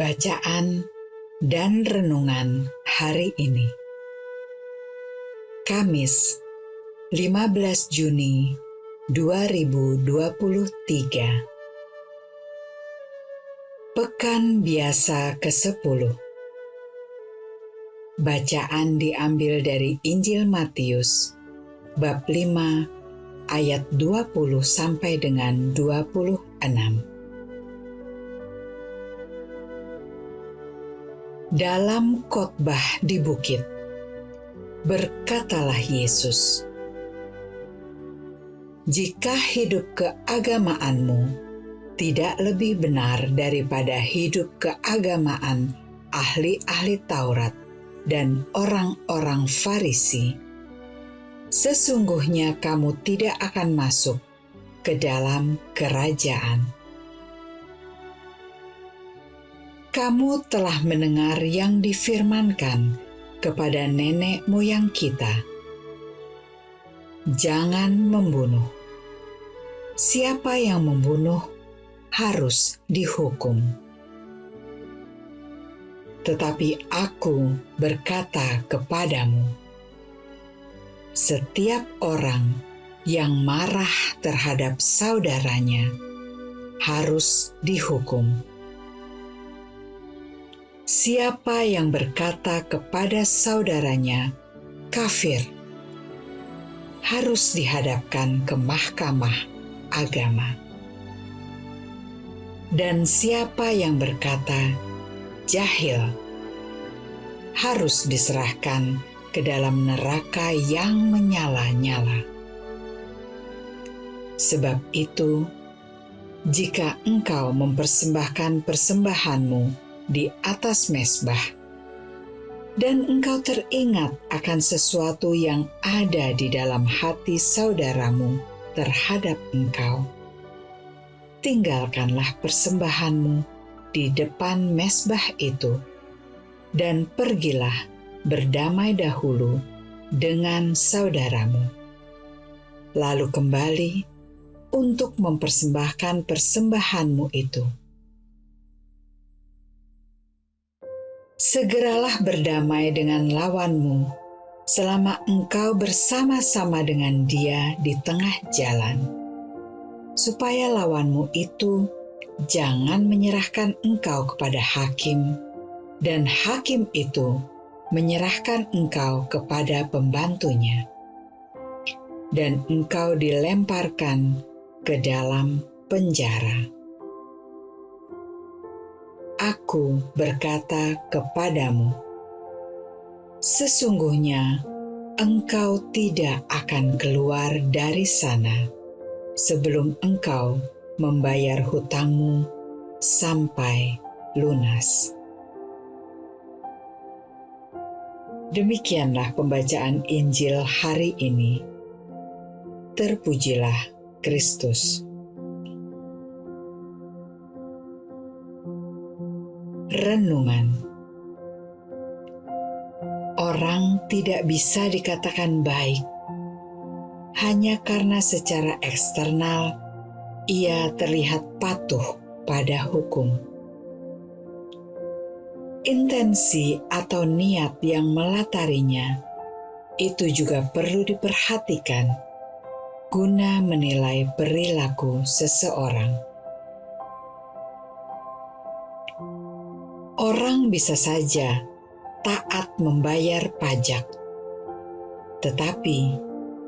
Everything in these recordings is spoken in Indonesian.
Bacaan dan renungan hari ini, Kamis 15 Juni 2023. Pekan Biasa ke-10. Bacaan diambil dari Injil Matius, bab 5, ayat 20 sampai dengan 26. Dalam khotbah di bukit, berkatalah Yesus, "Jika hidup keagamaanmu tidak lebih benar daripada hidup keagamaan ahli-ahli Taurat dan orang-orang Farisi, sesungguhnya kamu tidak akan masuk ke dalam kerajaan. Kamu telah mendengar yang difirmankan kepada nenek moyang kita, 'Jangan membunuh. Siapa yang membunuh harus dihukum.' Tetapi Aku berkata kepadamu, setiap orang yang marah terhadap saudaranya harus dihukum. Siapa yang berkata kepada saudaranya, 'Kafir,' harus dihadapkan ke mahkamah agama. Dan siapa yang berkata, 'Jahil,' harus diserahkan ke dalam neraka yang menyala-nyala. Sebab itu, jika engkau mempersembahkan persembahanmu di atas mezbah, dan engkau teringat akan sesuatu yang ada di dalam hati saudaramu terhadap engkau, tinggalkanlah persembahanmu di depan mezbah itu, dan pergilah berdamai dahulu dengan saudaramu. Lalu kembali untuk mempersembahkan persembahanmu itu. Segeralah berdamai dengan lawanmu selama engkau bersama-sama dengan dia di tengah jalan, supaya lawanmu itu jangan menyerahkan engkau kepada hakim, dan hakim itu menyerahkan engkau kepada pembantunya, dan engkau dilemparkan ke dalam penjara. Aku berkata kepadamu, sesungguhnya engkau tidak akan keluar dari sana sebelum engkau membayar hutangmu sampai lunas." Demikianlah pembacaan Injil hari ini. Terpujilah Kristus. Renungan. Orang tidak bisa dikatakan baik hanya karena secara eksternal ia terlihat patuh pada hukum. Intensi atau niat yang melatarinya itu juga perlu diperhatikan guna menilai perilaku seseorang. Orang bisa saja taat membayar pajak, tetapi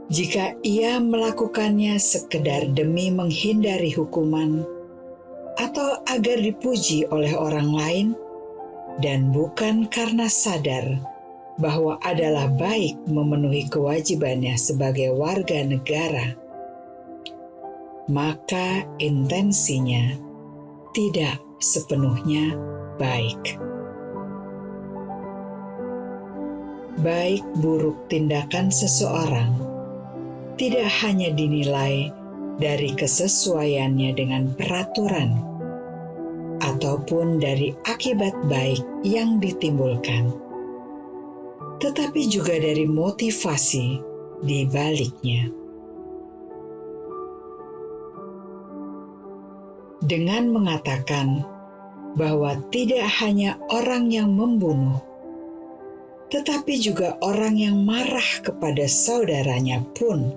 jika ia melakukannya sekedar demi menghindari hukuman atau agar dipuji oleh orang lain, dan bukan karena sadar bahwa adalah baik memenuhi kewajibannya sebagai warga negara, maka intensinya tidak sepenuhnya baik. Baik buruk tindakan seseorang tidak hanya dinilai dari kesesuaiannya dengan peraturan ataupun dari akibat baik yang ditimbulkan, tetapi juga dari motivasi di baliknya. Dengan mengatakan, bahwa tidak hanya orang yang membunuh, tetapi juga orang yang marah kepada saudaranya pun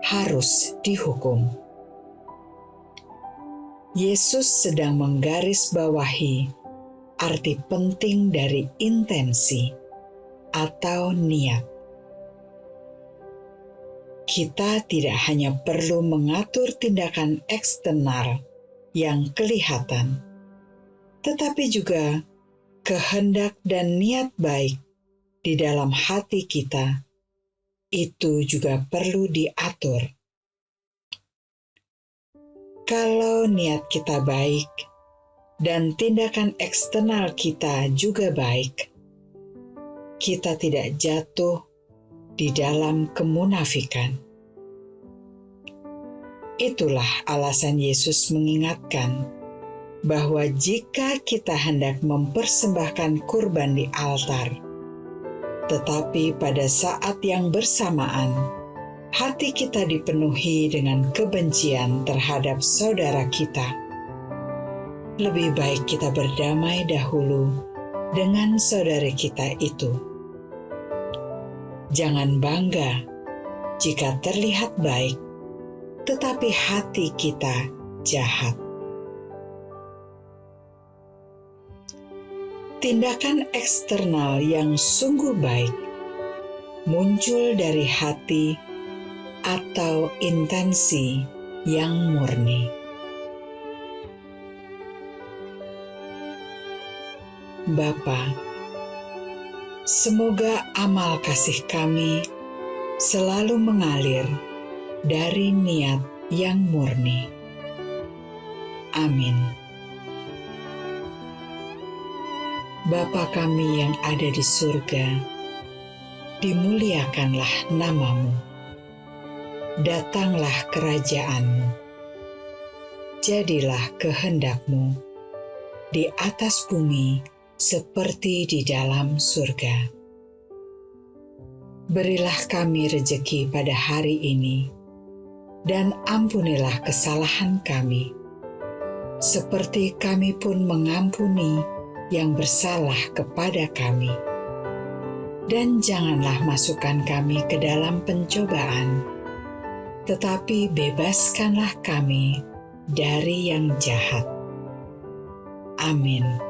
harus dihukum. Yesus sedang menggarisbawahi arti penting dari intensi atau niat. Kita tidak hanya perlu mengatur tindakan eksternal yang kelihatan, tetapi juga kehendak dan niat baik di dalam hati kita itu juga perlu diatur. Kalau niat kita baik dan tindakan eksternal kita juga baik, kita tidak jatuh di dalam kemunafikan. Itulah alasan Yesus mengingatkan bahwa jika kita hendak mempersembahkan kurban di altar, tetapi pada saat yang bersamaan hati kita dipenuhi dengan kebencian terhadap saudara kita, lebih baik kita berdamai dahulu dengan saudara kita itu. Jangan bangga jika terlihat baik, tetapi hati kita jahat. Tindakan eksternal yang sungguh baik muncul dari hati atau intensi yang murni. Bapa, semoga amal kasih kami selalu mengalir dari niat yang murni. Amin. Bapa kami yang ada di surga, dimuliakanlah nama-Mu. Datanglah kerajaan-Mu. Jadilah kehendak-Mu di atas bumi seperti di dalam surga. Berilah kami rejeki pada hari ini, dan ampunilah kesalahan kami, seperti kami pun mengampuni yang bersalah kepada kami. Dan janganlah masukkan kami ke dalam pencobaan, tetapi bebaskanlah kami dari yang jahat. Amin.